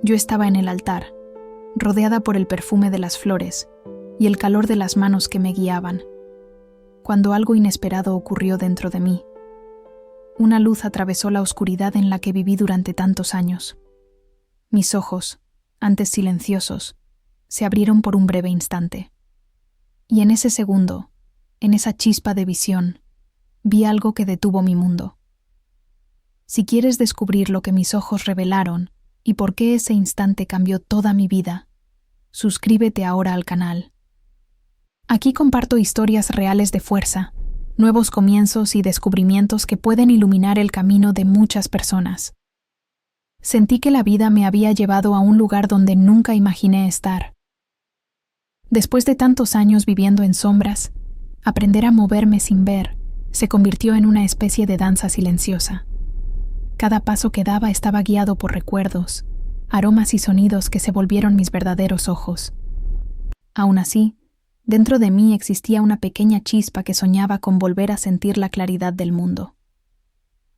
Yo estaba en el altar, rodeada por el perfume de las flores y el calor de las manos que me guiaban, cuando algo inesperado ocurrió dentro de mí. Una luz atravesó la oscuridad en la que viví durante tantos años. Mis ojos, antes silenciosos, se abrieron por un breve instante. Y en ese segundo, en esa chispa de visión, vi algo que detuvo mi mundo. Si quieres descubrir lo que mis ojos revelaron y por qué ese instante cambió toda mi vida, suscríbete ahora al canal. Aquí comparto historias reales de fuerza, nuevos comienzos y descubrimientos que pueden iluminar el camino de muchas personas. Sentí que la vida me había llevado a un lugar donde nunca imaginé estar. Después de tantos años viviendo en sombras, aprender a moverme sin ver se convirtió en una especie de danza silenciosa. Cada paso que daba estaba guiado por recuerdos, aromas y sonidos que se volvieron mis verdaderos ojos. Aún así, dentro de mí existía una pequeña chispa que soñaba con volver a sentir la claridad del mundo.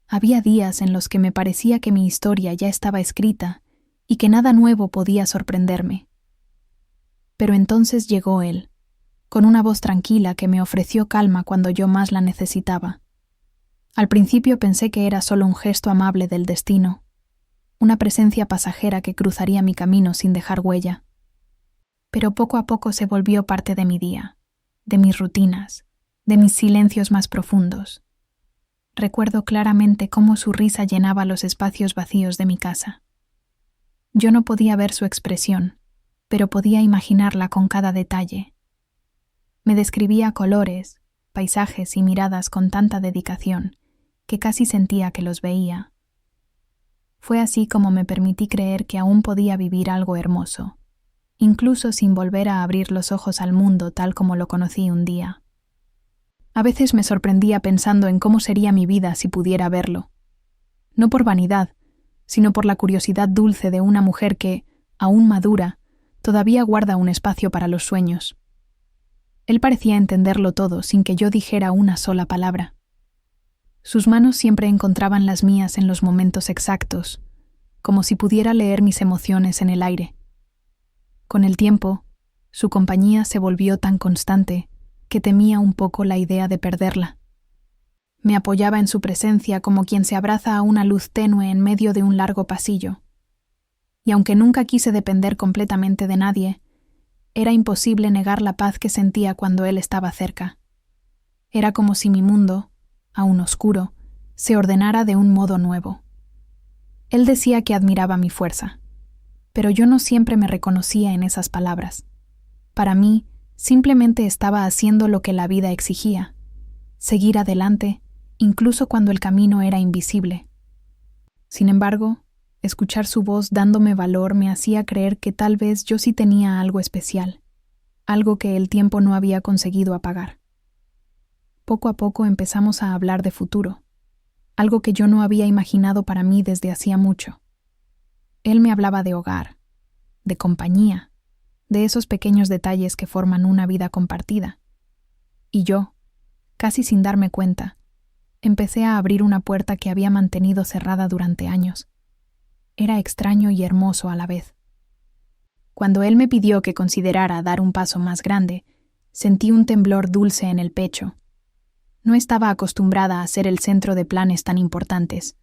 Había días en los que me parecía que mi historia ya estaba escrita y que nada nuevo podía sorprenderme. Pero entonces llegó él, con una voz tranquila que me ofreció calma cuando yo más la necesitaba. Al principio pensé que era solo un gesto amable del destino, una presencia pasajera que cruzaría mi camino sin dejar huella. Pero poco a poco se volvió parte de mi día, de mis rutinas, de mis silencios más profundos. Recuerdo claramente cómo su risa llenaba los espacios vacíos de mi casa. Yo no podía ver su expresión, pero podía imaginarla con cada detalle. Me describía colores, paisajes y miradas con tanta dedicación que casi sentía que los veía. Fue así como me permití creer que aún podía vivir algo hermoso, incluso sin volver a abrir los ojos al mundo tal como lo conocí un día. A veces me sorprendía pensando en cómo sería mi vida si pudiera verlo. No por vanidad, sino por la curiosidad dulce de una mujer que, aún madura, todavía guarda un espacio para los sueños. Él parecía entenderlo todo sin que yo dijera una sola palabra. Sus manos siempre encontraban las mías en los momentos exactos, como si pudiera leer mis emociones en el aire. Con el tiempo, su compañía se volvió tan constante que temía un poco la idea de perderla. Me apoyaba en su presencia como quien se abraza a una luz tenue en medio de un largo pasillo. Y aunque nunca quise depender completamente de nadie, era imposible negar la paz que sentía cuando él estaba cerca. Era como si mi mundo, aún oscuro, se ordenara de un modo nuevo. Él decía que admiraba mi fuerza, pero yo no siempre me reconocía en esas palabras. Para mí, simplemente estaba haciendo lo que la vida exigía, seguir adelante, incluso cuando el camino era invisible. Sin embargo, escuchar su voz dándome valor me hacía creer que tal vez yo sí tenía algo especial, algo que el tiempo no había conseguido apagar. Poco a poco empezamos a hablar de futuro, algo que yo no había imaginado para mí desde hacía mucho. Él me hablaba de hogar, de compañía, de esos pequeños detalles que forman una vida compartida. Y yo, casi sin darme cuenta, empecé a abrir una puerta que había mantenido cerrada durante años. Era extraño y hermoso a la vez. Cuando él me pidió que considerara dar un paso más grande, sentí un temblor dulce en el pecho. No estaba acostumbrada a ser el centro de planes tan importantes.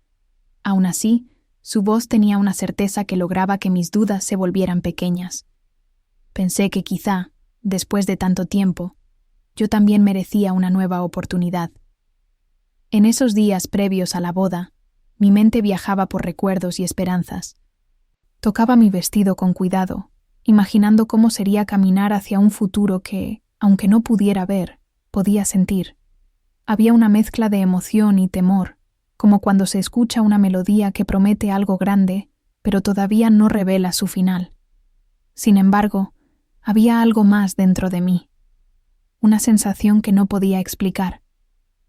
Aún así, su voz tenía una certeza que lograba que mis dudas se volvieran pequeñas. Pensé que quizá, después de tanto tiempo, yo también merecía una nueva oportunidad. En esos días previos a la boda, mi mente viajaba por recuerdos y esperanzas. Tocaba mi vestido con cuidado, imaginando cómo sería caminar hacia un futuro que, aunque no pudiera ver, podía sentir. Había una mezcla de emoción y temor, como cuando se escucha una melodía que promete algo grande, pero todavía no revela su final. Sin embargo, había algo más dentro de mí, una sensación que no podía explicar,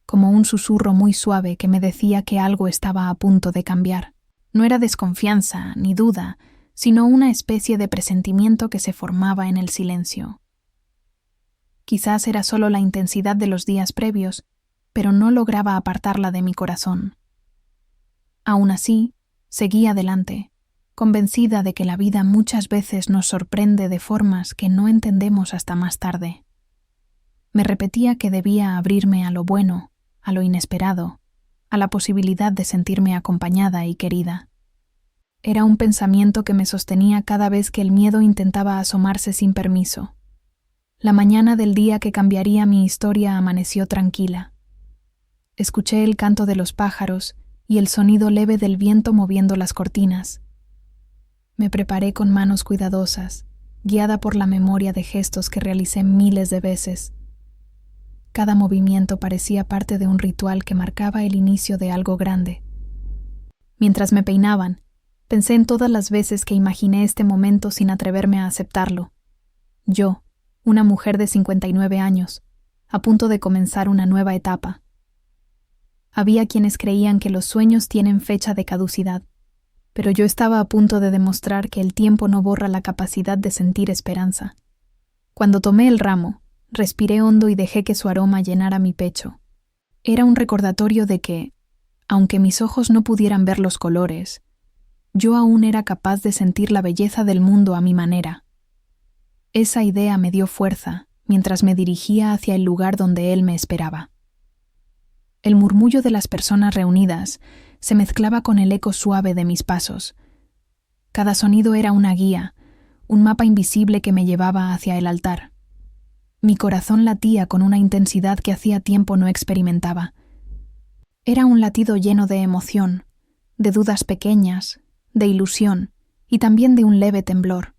como un susurro muy suave que me decía que algo estaba a punto de cambiar. No era desconfianza ni duda, sino una especie de presentimiento que se formaba en el silencio. Quizás era solo la intensidad de los días previos, pero no lograba apartarla de mi corazón. Aún así, seguí adelante, convencida de que la vida muchas veces nos sorprende de formas que no entendemos hasta más tarde. Me repetía que debía abrirme a lo bueno, a lo inesperado, a la posibilidad de sentirme acompañada y querida. Era un pensamiento que me sostenía cada vez que el miedo intentaba asomarse sin permiso. La mañana del día que cambiaría mi historia amaneció tranquila. Escuché el canto de los pájaros y el sonido leve del viento moviendo las cortinas. Me preparé con manos cuidadosas, guiada por la memoria de gestos que realicé miles de veces. Cada movimiento parecía parte de un ritual que marcaba el inicio de algo grande. Mientras me peinaban, pensé en todas las veces que imaginé este momento sin atreverme a aceptarlo. Yo, una mujer de 59 años, a punto de comenzar una nueva etapa. Había quienes creían que los sueños tienen fecha de caducidad, pero yo estaba a punto de demostrar que el tiempo no borra la capacidad de sentir esperanza. Cuando tomé el ramo, respiré hondo y dejé que su aroma llenara mi pecho. Era un recordatorio de que, aunque mis ojos no pudieran ver los colores, yo aún era capaz de sentir la belleza del mundo a mi manera. Esa idea me dio fuerza mientras me dirigía hacia el lugar donde él me esperaba. El murmullo de las personas reunidas se mezclaba con el eco suave de mis pasos. Cada sonido era una guía, un mapa invisible que me llevaba hacia el altar. Mi corazón latía con una intensidad que hacía tiempo no experimentaba. Era un latido lleno de emoción, de dudas pequeñas, de ilusión y también de un leve temblor.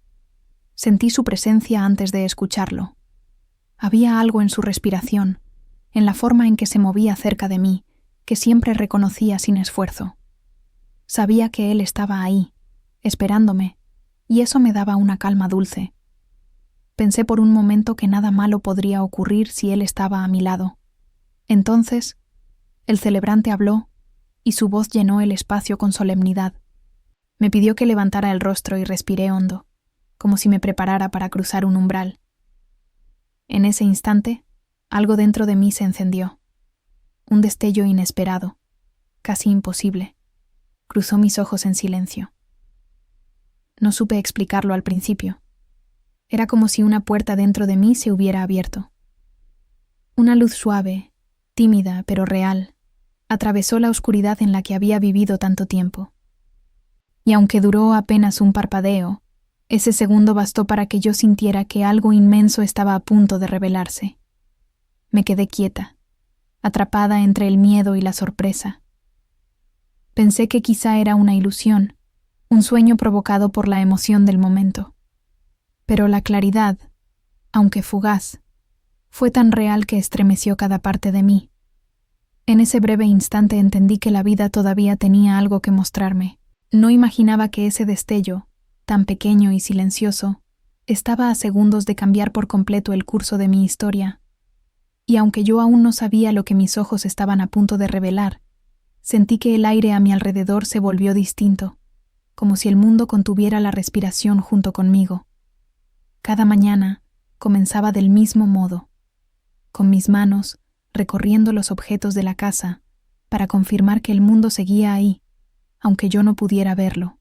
Sentí su presencia antes de escucharlo. Había algo en su respiración, en la forma en que se movía cerca de mí, que siempre reconocía sin esfuerzo. Sabía que él estaba ahí, esperándome, y eso me daba una calma dulce. Pensé por un momento que nada malo podría ocurrir si él estaba a mi lado. Entonces, el celebrante habló, y su voz llenó el espacio con solemnidad. Me pidió que levantara el rostro y respiré hondo, como si me preparara para cruzar un umbral. En ese instante, algo dentro de mí se encendió. Un destello inesperado, casi imposible, cruzó mis ojos en silencio. No supe explicarlo al principio. Era como si una puerta dentro de mí se hubiera abierto. Una luz suave, tímida pero real, atravesó la oscuridad en la que había vivido tanto tiempo. Y aunque duró apenas un parpadeo, ese segundo bastó para que yo sintiera que algo inmenso estaba a punto de revelarse. Me quedé quieta, atrapada entre el miedo y la sorpresa. Pensé que quizá era una ilusión, un sueño provocado por la emoción del momento. Pero la claridad, aunque fugaz, fue tan real que estremeció cada parte de mí. En ese breve instante entendí que la vida todavía tenía algo que mostrarme. No imaginaba que ese destello, tan pequeño y silencioso, estaba a segundos de cambiar por completo el curso de mi historia. Y aunque yo aún no sabía lo que mis ojos estaban a punto de revelar, sentí que el aire a mi alrededor se volvió distinto, como si el mundo contuviera la respiración junto conmigo. Cada mañana comenzaba del mismo modo, con mis manos recorriendo los objetos de la casa para confirmar que el mundo seguía ahí, aunque yo no pudiera verlo.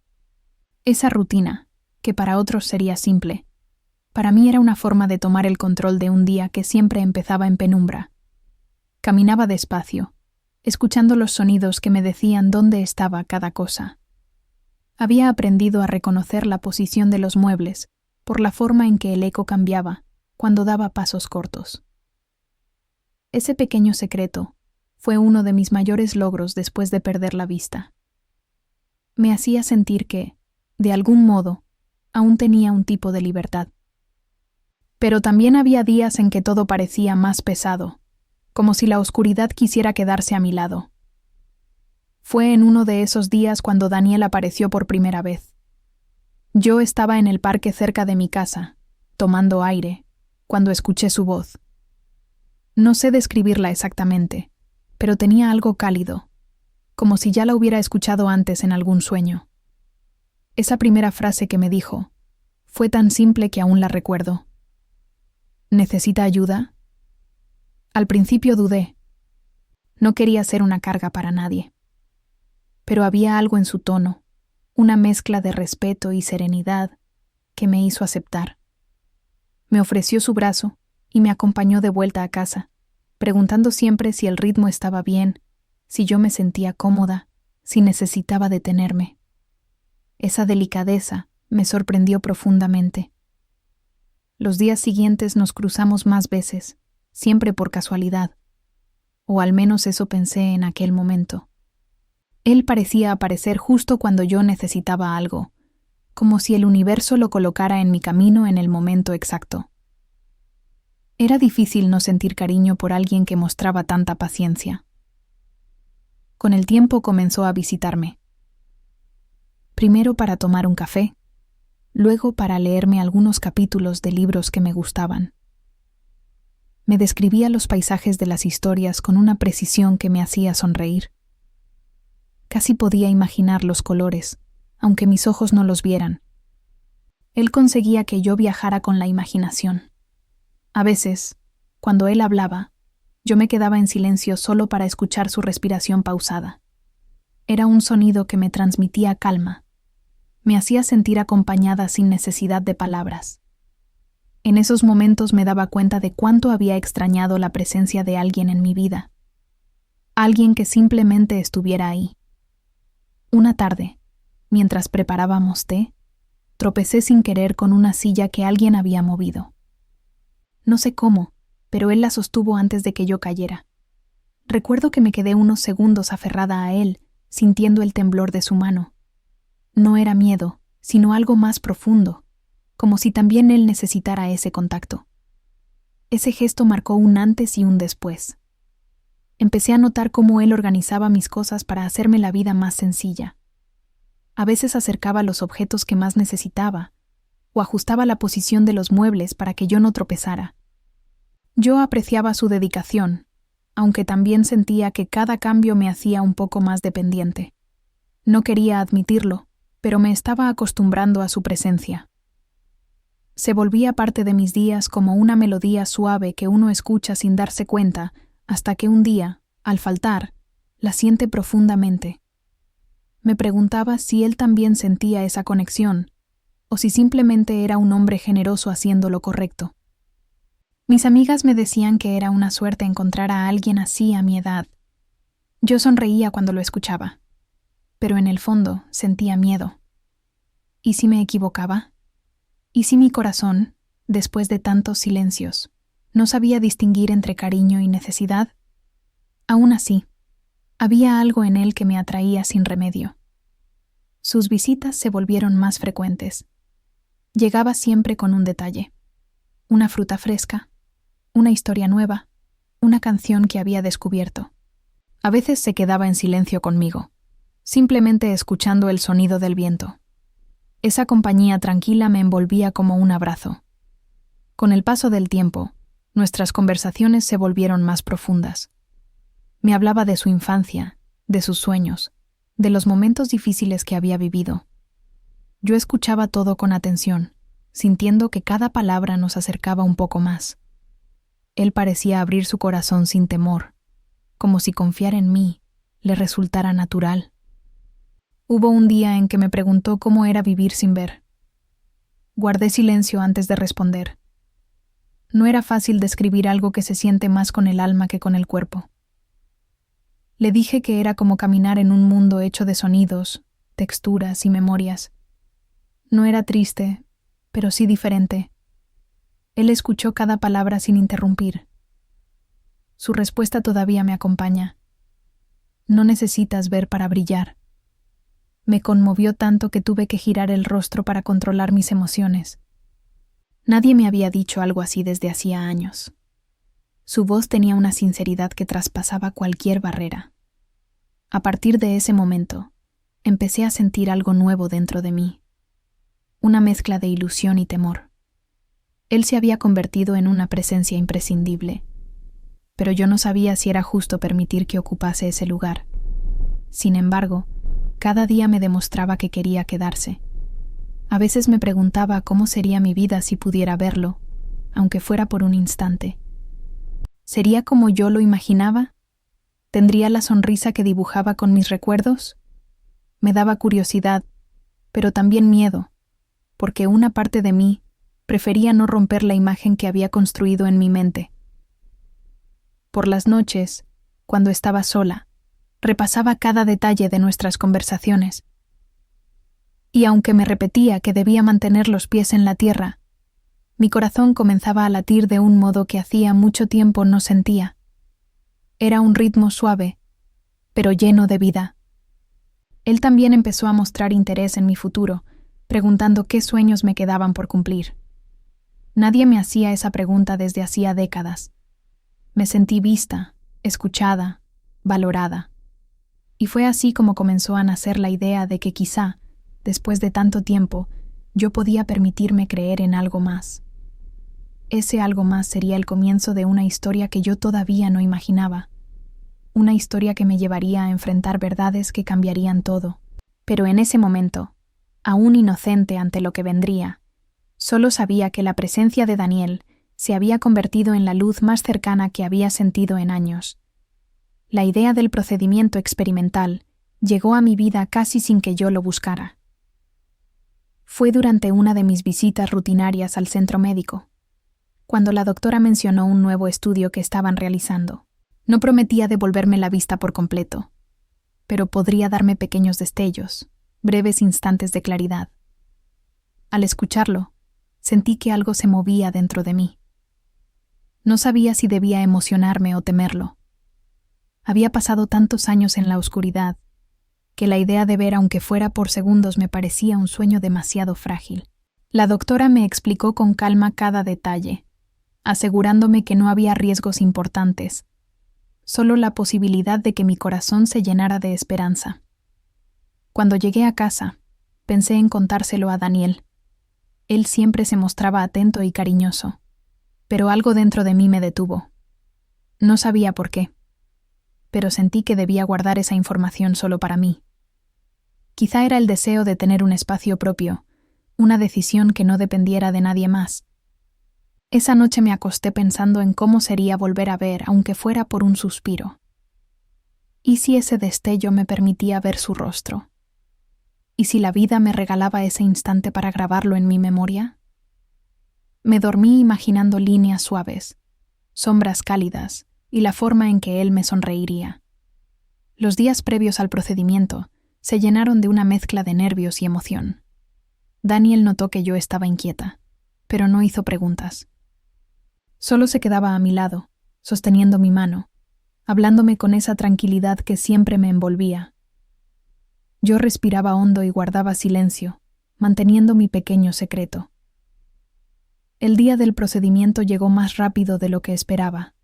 Esa rutina, que para otros sería simple, para mí era una forma de tomar el control de un día que siempre empezaba en penumbra. Caminaba despacio, escuchando los sonidos que me decían dónde estaba cada cosa. Había aprendido a reconocer la posición de los muebles por la forma en que el eco cambiaba cuando daba pasos cortos. Ese pequeño secreto fue uno de mis mayores logros después de perder la vista. Me hacía sentir que, de algún modo, aún tenía un tipo de libertad. Pero también había días en que todo parecía más pesado, como si la oscuridad quisiera quedarse a mi lado. Fue en uno de esos días cuando Daniel apareció por primera vez. Yo estaba en el parque cerca de mi casa, tomando aire, cuando escuché su voz. No sé describirla exactamente, pero tenía algo cálido, como si ya la hubiera escuchado antes en algún sueño. Esa primera frase que me dijo fue tan simple que aún la recuerdo. ¿Necesita ayuda? Al principio dudé. No quería ser una carga para nadie. Pero había algo en su tono, una mezcla de respeto y serenidad que me hizo aceptar. Me ofreció su brazo y me acompañó de vuelta a casa, preguntando siempre si el ritmo estaba bien, si yo me sentía cómoda, si necesitaba detenerme. Esa delicadeza me sorprendió profundamente. Los días siguientes nos cruzamos más veces, siempre por casualidad, o al menos eso pensé en aquel momento. Él parecía aparecer justo cuando yo necesitaba algo, como si el universo lo colocara en mi camino en el momento exacto. Era difícil no sentir cariño por alguien que mostraba tanta paciencia. Con el tiempo comenzó a visitarme. Primero para tomar un café, luego para leerme algunos capítulos de libros que me gustaban. Me describía los paisajes de las historias con una precisión que me hacía sonreír. Casi podía imaginar los colores, aunque mis ojos no los vieran. Él conseguía que yo viajara con la imaginación. A veces, cuando él hablaba, yo me quedaba en silencio solo para escuchar su respiración pausada. Era un sonido que me transmitía calma. Me hacía sentir acompañada sin necesidad de palabras. En esos momentos me daba cuenta de cuánto había extrañado la presencia de alguien en mi vida. Alguien que simplemente estuviera ahí. Una tarde, mientras preparábamos té, tropecé sin querer con una silla que alguien había movido. No sé cómo, pero él la sostuvo antes de que yo cayera. Recuerdo que me quedé unos segundos aferrada a él, sintiendo el temblor de su mano. No era miedo, sino algo más profundo, como si también él necesitara ese contacto. Ese gesto marcó un antes y un después. Empecé a notar cómo él organizaba mis cosas para hacerme la vida más sencilla. A veces acercaba los objetos que más necesitaba, o ajustaba la posición de los muebles para que yo no tropezara. Yo apreciaba su dedicación, aunque también sentía que cada cambio me hacía un poco más dependiente. No quería admitirlo, pero me estaba acostumbrando a su presencia. Se volvía parte de mis días como una melodía suave que uno escucha sin darse cuenta, hasta que un día, al faltar, la siente profundamente. Me preguntaba si él también sentía esa conexión, o si simplemente era un hombre generoso haciendo lo correcto. Mis amigas me decían que era una suerte encontrar a alguien así a mi edad. Yo sonreía cuando lo escuchaba, pero en el fondo sentía miedo. ¿Y si me equivocaba? ¿Y si mi corazón, después de tantos silencios, no sabía distinguir entre cariño y necesidad? Aún así, había algo en él que me atraía sin remedio. Sus visitas se volvieron más frecuentes. Llegaba siempre con un detalle: una fruta fresca, una historia nueva, una canción que había descubierto. A veces se quedaba en silencio conmigo, simplemente escuchando el sonido del viento. Esa compañía tranquila me envolvía como un abrazo. Con el paso del tiempo, nuestras conversaciones se volvieron más profundas. Me hablaba de su infancia, de sus sueños, de los momentos difíciles que había vivido. Yo escuchaba todo con atención, sintiendo que cada palabra nos acercaba un poco más. Él parecía abrir su corazón sin temor, como si confiar en mí le resultara natural. Hubo un día en que me preguntó cómo era vivir sin ver. Guardé silencio antes de responder. No era fácil describir algo que se siente más con el alma que con el cuerpo. Le dije que era como caminar en un mundo hecho de sonidos, texturas y memorias. No era triste, pero sí diferente. Él escuchó cada palabra sin interrumpir. Su respuesta todavía me acompaña. No necesitas ver para brillar. Me conmovió tanto que tuve que girar el rostro para controlar mis emociones. Nadie me había dicho algo así desde hacía años. Su voz tenía una sinceridad que traspasaba cualquier barrera. A partir de ese momento, empecé a sentir algo nuevo dentro de mí. Una mezcla de ilusión y temor. Él se había convertido en una presencia imprescindible, pero yo no sabía si era justo permitir que ocupase ese lugar. Sin embargo, cada día me demostraba que quería quedarse. A veces me preguntaba cómo sería mi vida si pudiera verlo, aunque fuera por un instante. ¿Sería como yo lo imaginaba? ¿Tendría la sonrisa que dibujaba con mis recuerdos? Me daba curiosidad, pero también miedo, porque una parte de mí prefería no romper la imagen que había construido en mi mente. Por las noches, cuando estaba sola, repasaba cada detalle de nuestras conversaciones. Y aunque me repetía que debía mantener los pies en la tierra, mi corazón comenzaba a latir de un modo que hacía mucho tiempo no sentía. Era un ritmo suave, pero lleno de vida. Él también empezó a mostrar interés en mi futuro, preguntando qué sueños me quedaban por cumplir. Nadie me hacía esa pregunta desde hacía décadas. Me sentí vista, escuchada, valorada. Y fue así como comenzó a nacer la idea de que quizá, después de tanto tiempo, yo podía permitirme creer en algo más. Ese algo más sería el comienzo de una historia que yo todavía no imaginaba. Una historia que me llevaría a enfrentar verdades que cambiarían todo. Pero en ese momento, aún inocente ante lo que vendría, solo sabía que la presencia de Daniel se había convertido en la luz más cercana que había sentido en años. La idea del procedimiento experimental llegó a mi vida casi sin que yo lo buscara. Fue durante una de mis visitas rutinarias al centro médico, cuando la doctora mencionó un nuevo estudio que estaban realizando. No prometía devolverme la vista por completo, pero podría darme pequeños destellos, breves instantes de claridad. Al escucharlo, sentí que algo se movía dentro de mí. No sabía si debía emocionarme o temerlo. Había pasado tantos años en la oscuridad, que la idea de ver aunque fuera por segundos me parecía un sueño demasiado frágil. La doctora me explicó con calma cada detalle, asegurándome que no había riesgos importantes, solo la posibilidad de que mi corazón se llenara de esperanza. Cuando llegué a casa, pensé en contárselo a Daniel. Él siempre se mostraba atento y cariñoso, pero algo dentro de mí me detuvo. No sabía por qué, pero sentí que debía guardar esa información solo para mí. Quizá era el deseo de tener un espacio propio, una decisión que no dependiera de nadie más. Esa noche me acosté pensando en cómo sería volver a ver, aunque fuera por un suspiro. ¿Y si ese destello me permitía ver su rostro? ¿Y si la vida me regalaba ese instante para grabarlo en mi memoria? Me dormí imaginando líneas suaves, sombras cálidas y la forma en que él me sonreiría. Los días previos al procedimiento se llenaron de una mezcla de nervios y emoción. Daniel notó que yo estaba inquieta, pero no hizo preguntas. Solo se quedaba a mi lado, sosteniendo mi mano, hablándome con esa tranquilidad que siempre me envolvía. Yo respiraba hondo y guardaba silencio, manteniendo mi pequeño secreto. El día del procedimiento llegó más rápido de lo que esperaba.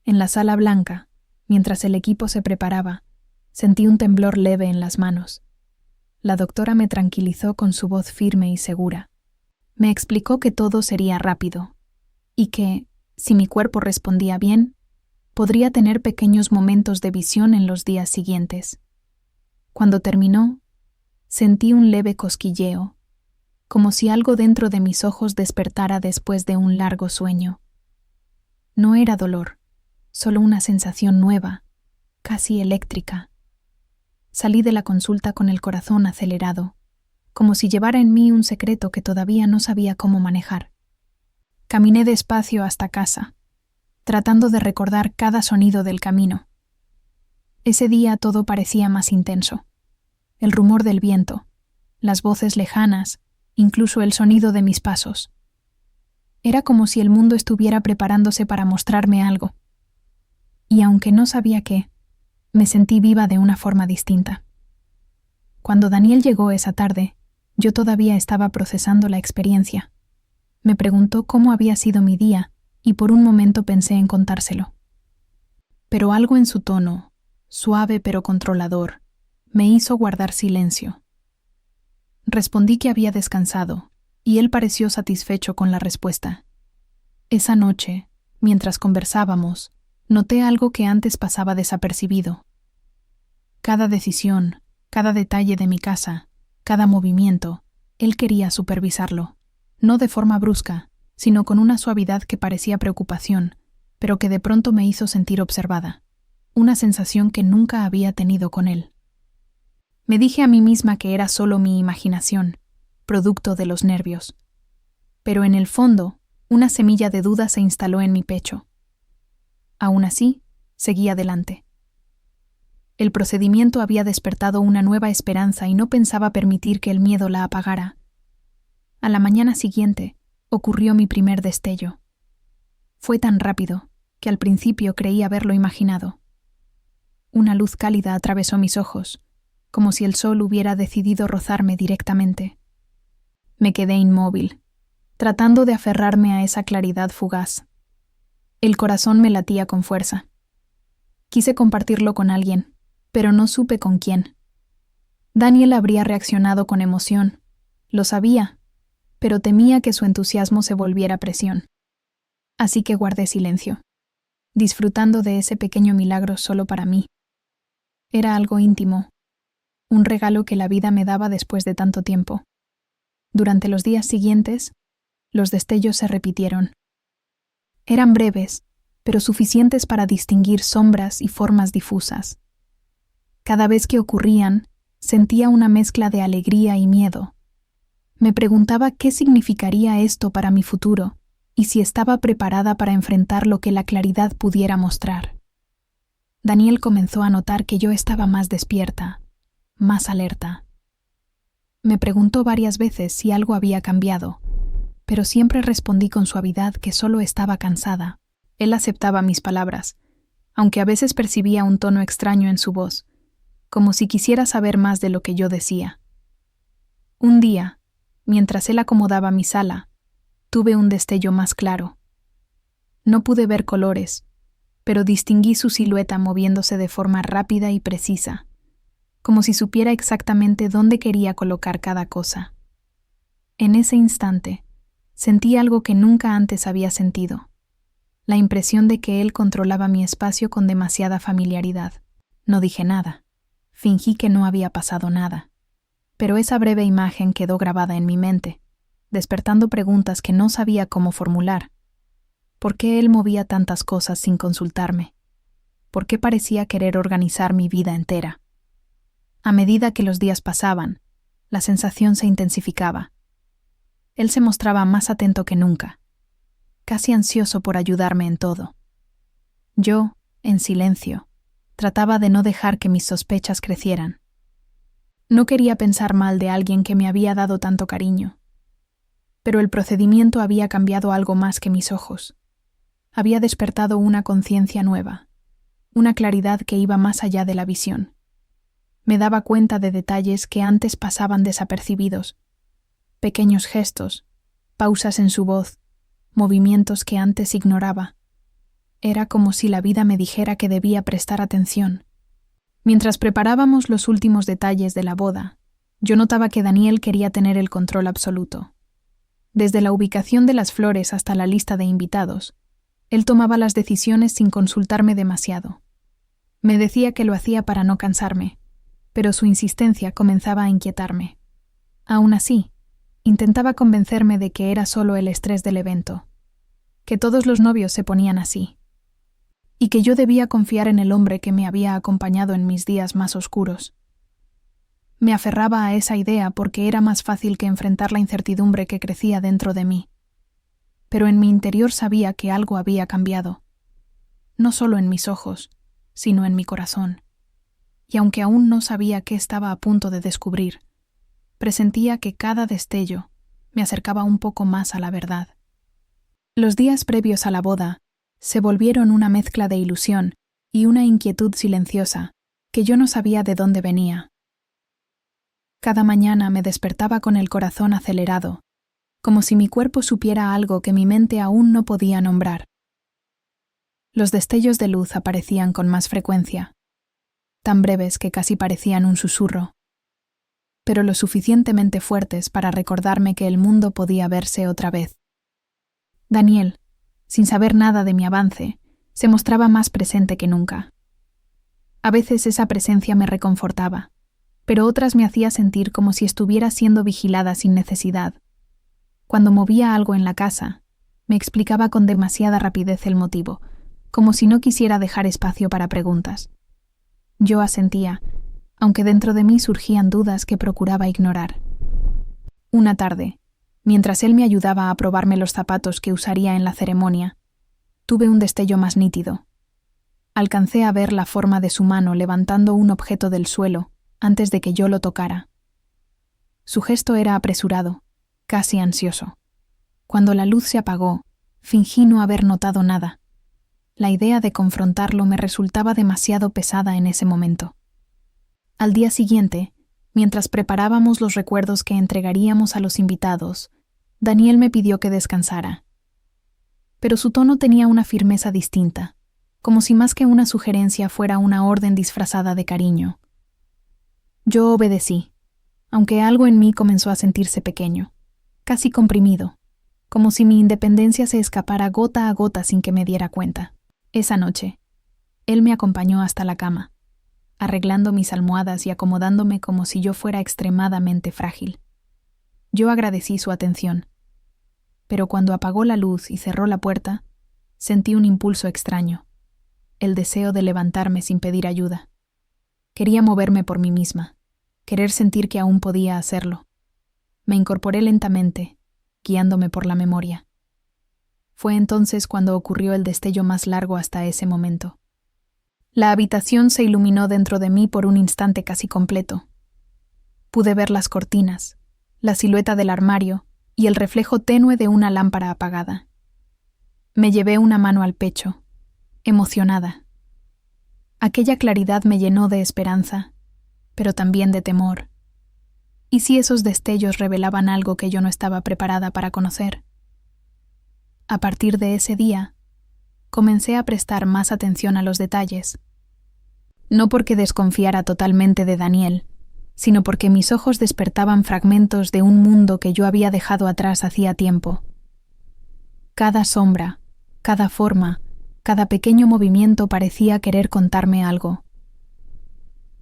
En la sala blanca, mientras el equipo se preparaba, sentí un temblor leve en las manos. La doctora me tranquilizó con su voz firme y segura. Me explicó que todo sería rápido, y que, si mi cuerpo respondía bien, podría tener pequeños momentos de visión en los días siguientes. Cuando terminó, sentí un leve cosquilleo, como si algo dentro de mis ojos despertara después de un largo sueño. No era dolor, solo una sensación nueva, casi eléctrica. Salí de la consulta con el corazón acelerado, como si llevara en mí un secreto que todavía no sabía cómo manejar. Caminé despacio hasta casa, tratando de recordar cada sonido del camino. Ese día todo parecía más intenso. El rumor del viento, las voces lejanas, incluso el sonido de mis pasos. Era como si el mundo estuviera preparándose para mostrarme algo. Y aunque no sabía qué, me sentí viva de una forma distinta. Cuando Daniel llegó esa tarde, yo todavía estaba procesando la experiencia. Me preguntó cómo había sido mi día y por un momento pensé en contárselo. Pero algo en su tono, suave pero controlador, me hizo guardar silencio. Respondí que había descansado, y él pareció satisfecho con la respuesta. Esa noche, mientras conversábamos, noté algo que antes pasaba desapercibido. Cada decisión, cada detalle de mi casa, cada movimiento, él quería supervisarlo. No de forma brusca, sino con una suavidad que parecía preocupación, pero que de pronto me hizo sentir observada, una sensación que nunca había tenido con él. Me dije a mí misma que era solo mi imaginación, producto de los nervios. Pero en el fondo, una semilla de duda se instaló en mi pecho. Aún así, seguí adelante. El procedimiento había despertado una nueva esperanza y no pensaba permitir que el miedo la apagara. A la mañana siguiente, ocurrió mi primer destello. Fue tan rápido que al principio creí haberlo imaginado. Una luz cálida atravesó mis ojos, como si el sol hubiera decidido rozarme directamente. Me quedé inmóvil, tratando de aferrarme a esa claridad fugaz. El corazón me latía con fuerza. Quise compartirlo con alguien, pero no supe con quién. Daniel habría reaccionado con emoción. Lo sabía, pero temía que su entusiasmo se volviera presión. Así que guardé silencio, disfrutando de ese pequeño milagro solo para mí. Era algo íntimo, un regalo que la vida me daba después de tanto tiempo. Durante los días siguientes, los destellos se repitieron. Eran breves, pero suficientes para distinguir sombras y formas difusas. Cada vez que ocurrían, sentía una mezcla de alegría y miedo. Me preguntaba qué significaría esto para mi futuro y si estaba preparada para enfrentar lo que la claridad pudiera mostrar. Daniel comenzó a notar que yo estaba más despierta, más alerta. Me preguntó varias veces si algo había cambiado, pero siempre respondí con suavidad que solo estaba cansada. Él aceptaba mis palabras, aunque a veces percibía un tono extraño en su voz, como si quisiera saber más de lo que yo decía. Un día, mientras él acomodaba mi sala, tuve un destello más claro. No pude ver colores, pero distinguí su silueta moviéndose de forma rápida y precisa, como si supiera exactamente dónde quería colocar cada cosa. En ese instante, sentí algo que nunca antes había sentido, la impresión de que él controlaba mi espacio con demasiada familiaridad. No dije nada, fingí que no había pasado nada, pero esa breve imagen quedó grabada en mi mente, despertando preguntas que no sabía cómo formular. ¿Por qué él movía tantas cosas sin consultarme? ¿Por qué parecía querer organizar mi vida entera? A medida que los días pasaban, la sensación se intensificaba. Él se mostraba más atento que nunca, casi ansioso por ayudarme en todo. Yo, en silencio, trataba de no dejar que mis sospechas crecieran. No quería pensar mal de alguien que me había dado tanto cariño. Pero el procedimiento había cambiado algo más que mis ojos. Había despertado una conciencia nueva, una claridad que iba más allá de la visión. Me daba cuenta de detalles que antes pasaban desapercibidos, pequeños gestos, pausas en su voz, movimientos que antes ignoraba. Era como si la vida me dijera que debía prestar atención. Mientras preparábamos los últimos detalles de la boda, yo notaba que Daniel quería tener el control absoluto. Desde la ubicación de las flores hasta la lista de invitados, él tomaba las decisiones sin consultarme demasiado. Me decía que lo hacía para no cansarme, pero su insistencia comenzaba a inquietarme. Aún así, intentaba convencerme de que era solo el estrés del evento, que todos los novios se ponían así, y que yo debía confiar en el hombre que me había acompañado en mis días más oscuros. Me aferraba a esa idea porque era más fácil que enfrentar la incertidumbre que crecía dentro de mí. Pero en mi interior sabía que algo había cambiado, no solo en mis ojos, sino en mi corazón. Y aunque aún no sabía qué estaba a punto de descubrir, presentía que cada destello me acercaba un poco más a la verdad. Los días previos a la boda se volvieron una mezcla de ilusión y una inquietud silenciosa que yo no sabía de dónde venía. Cada mañana me despertaba con el corazón acelerado, como si mi cuerpo supiera algo que mi mente aún no podía nombrar. Los destellos de luz aparecían con más frecuencia, tan breves que casi parecían un susurro, pero lo suficientemente fuertes para recordarme que el mundo podía verse otra vez. Daniel, sin saber nada de mi avance, se mostraba más presente que nunca. A veces esa presencia me reconfortaba, pero otras me hacía sentir como si estuviera siendo vigilada sin necesidad. Cuando movía algo en la casa, me explicaba con demasiada rapidez el motivo, como si no quisiera dejar espacio para preguntas. Yo asentía, aunque dentro de mí surgían dudas que procuraba ignorar. Una tarde, mientras él me ayudaba a probarme los zapatos que usaría en la ceremonia, tuve un destello más nítido. Alcancé a ver la forma de su mano levantando un objeto del suelo antes de que yo lo tocara. Su gesto era apresurado, casi ansioso. Cuando la luz se apagó, fingí no haber notado nada. La idea de confrontarlo me resultaba demasiado pesada en ese momento. Al día siguiente, mientras preparábamos los recuerdos que entregaríamos a los invitados, Daniel me pidió que descansara. Pero su tono tenía una firmeza distinta, como si más que una sugerencia fuera una orden disfrazada de cariño. Yo obedecí, aunque algo en mí comenzó a sentirse pequeño, casi comprimido, como si mi independencia se escapara gota a gota sin que me diera cuenta. Esa noche, él me acompañó hasta la cama, arreglando mis almohadas y acomodándome como si yo fuera extremadamente frágil. Yo agradecí su atención, pero cuando apagó la luz y cerró la puerta, sentí un impulso extraño, el deseo de levantarme sin pedir ayuda. Quería moverme por mí misma, querer sentir que aún podía hacerlo. Me incorporé lentamente, guiándome por la memoria. Fue entonces cuando ocurrió el destello más largo hasta ese momento. La habitación se iluminó dentro de mí por un instante casi completo. Pude ver las cortinas, la silueta del armario y el reflejo tenue de una lámpara apagada. Me llevé una mano al pecho, emocionada. Aquella claridad me llenó de esperanza, pero también de temor. ¿Y si esos destellos revelaban algo que yo no estaba preparada para conocer? A partir de ese día, comencé a prestar más atención a los detalles. No porque desconfiara totalmente de Daniel, sino porque mis ojos despertaban fragmentos de un mundo que yo había dejado atrás hacía tiempo. Cada sombra, cada forma, cada pequeño movimiento parecía querer contarme algo.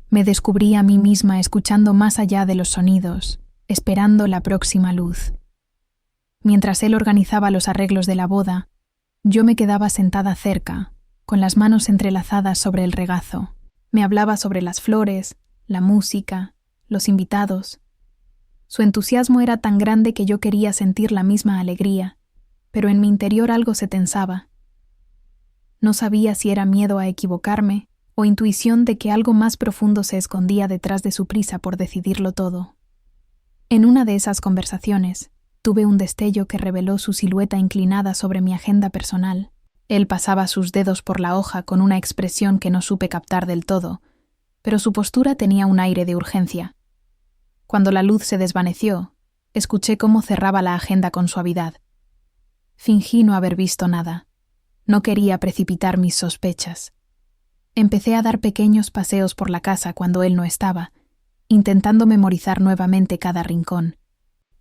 Me descubrí a mí misma escuchando más allá de los sonidos, esperando la próxima luz. Mientras él organizaba los arreglos de la boda, yo me quedaba sentada cerca, con las manos entrelazadas sobre el regazo. Me hablaba sobre las flores, la música, los invitados. Su entusiasmo era tan grande que yo quería sentir la misma alegría, pero en mi interior algo se tensaba. No sabía si era miedo a equivocarme o intuición de que algo más profundo se escondía detrás de su prisa por decidirlo todo. En una de esas conversaciones, tuve un destello que reveló su silueta inclinada sobre mi agenda personal. Él pasaba sus dedos por la hoja con una expresión que no supe captar del todo, pero su postura tenía un aire de urgencia. Cuando la luz se desvaneció, escuché cómo cerraba la agenda con suavidad. Fingí no haber visto nada. No quería precipitar mis sospechas. Empecé a dar pequeños paseos por la casa cuando él no estaba, intentando memorizar nuevamente cada rincón.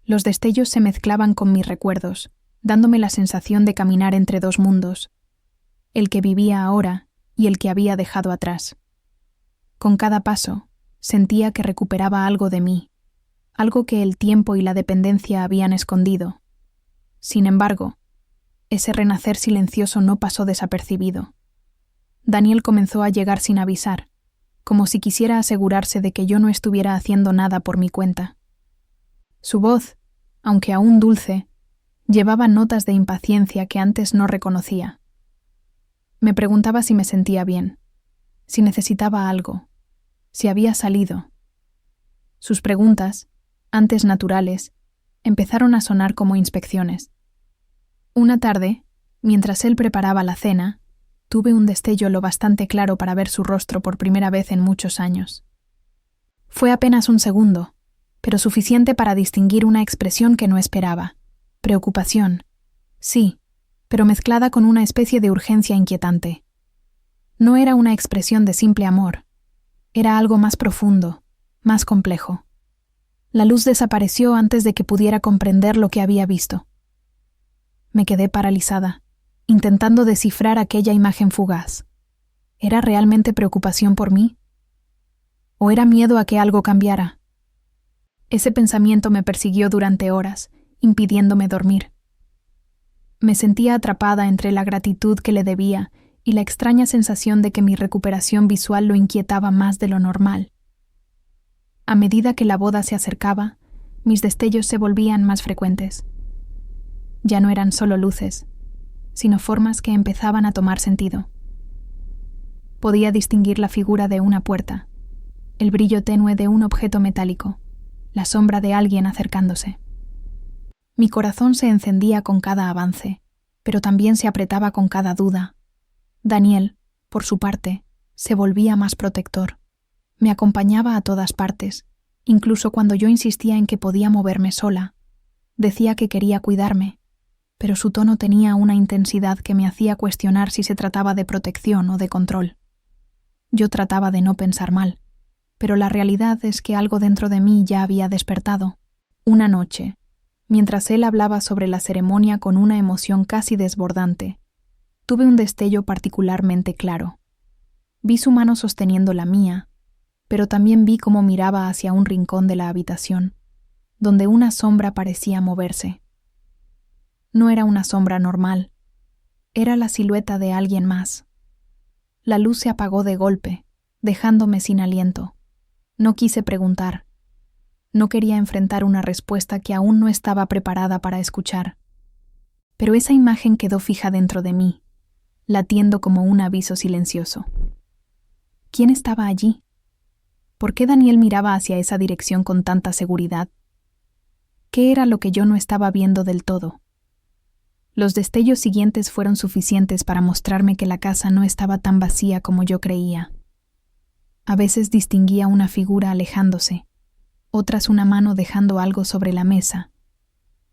Los destellos se mezclaban con mis recuerdos, dándome la sensación de caminar entre dos mundos, el que vivía ahora y el que había dejado atrás. Con cada paso, sentía que recuperaba algo de mí, algo que el tiempo y la dependencia habían escondido. Sin embargo, ese renacer silencioso no pasó desapercibido. Daniel comenzó a llegar sin avisar, como si quisiera asegurarse de que yo no estuviera haciendo nada por mi cuenta. Su voz, aunque aún dulce, llevaba notas de impaciencia que antes no reconocía. Me preguntaba si me sentía bien, si necesitaba algo, si había salido. Sus preguntas, antes naturales, empezaron a sonar como inspecciones. Una tarde, mientras él preparaba la cena, tuve un destello lo bastante claro para ver su rostro por primera vez en muchos años. Fue apenas un segundo, pero suficiente para distinguir una expresión que no esperaba. Preocupación. Sí, pero mezclada con una especie de urgencia inquietante. No era una expresión de simple amor. Era algo más profundo, más complejo. La luz desapareció antes de que pudiera comprender lo que había visto. Me quedé paralizada, intentando descifrar aquella imagen fugaz. ¿Era realmente preocupación por mí? ¿O era miedo a que algo cambiara? Ese pensamiento me persiguió durante horas, impidiéndome dormir. Me sentía atrapada entre la gratitud que le debía y la extraña sensación de que mi recuperación visual lo inquietaba más de lo normal. A medida que la boda se acercaba, mis destellos se volvían más frecuentes. Ya no eran solo luces, sino formas que empezaban a tomar sentido. Podía distinguir la figura de una puerta, el brillo tenue de un objeto metálico, la sombra de alguien acercándose. Mi corazón se encendía con cada avance, pero también se apretaba con cada duda. Daniel, por su parte, se volvía más protector. Me acompañaba a todas partes, incluso cuando yo insistía en que podía moverme sola. Decía que quería cuidarme, pero su tono tenía una intensidad que me hacía cuestionar si se trataba de protección o de control. Yo trataba de no pensar mal, pero la realidad es que algo dentro de mí ya había despertado. Una noche, mientras él hablaba sobre la ceremonia con una emoción casi desbordante, tuve un destello particularmente claro. Vi su mano sosteniendo la mía, pero también vi cómo miraba hacia un rincón de la habitación, donde una sombra parecía moverse. No era una sombra normal, era la silueta de alguien más. La luz se apagó de golpe, dejándome sin aliento. No quise preguntar. No quería enfrentar una respuesta que aún no estaba preparada para escuchar. Pero esa imagen quedó fija dentro de mí, latiendo como un aviso silencioso. ¿Quién estaba allí? ¿Por qué Daniel miraba hacia esa dirección con tanta seguridad? ¿Qué era lo que yo no estaba viendo del todo? Los destellos siguientes fueron suficientes para mostrarme que la casa no estaba tan vacía como yo creía. A veces distinguía una figura alejándose, otras una mano dejando algo sobre la mesa.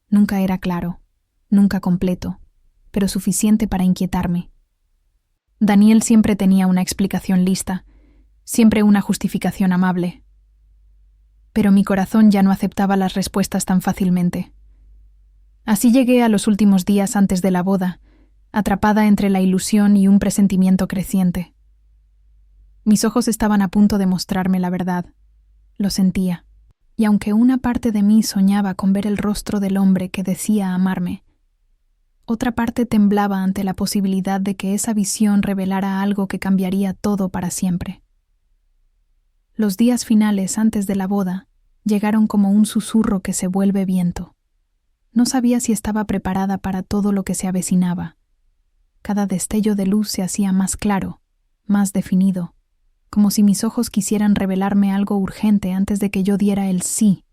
Nunca era claro, nunca completo, pero suficiente para inquietarme. Daniel siempre tenía una explicación lista, siempre una justificación amable. Pero mi corazón ya no aceptaba las respuestas tan fácilmente. Así llegué a los últimos días antes de la boda, atrapada entre la ilusión y un presentimiento creciente. Mis ojos estaban a punto de mostrarme la verdad. Lo sentía. Y aunque una parte de mí soñaba con ver el rostro del hombre que decía amarme, otra parte temblaba ante la posibilidad de que esa visión revelara algo que cambiaría todo para siempre. Los días finales antes de la boda llegaron como un susurro que se vuelve viento. No sabía si estaba preparada para todo lo que se avecinaba. Cada destello de luz se hacía más claro, más definido, como si mis ojos quisieran revelarme algo urgente antes de que yo diera el sí.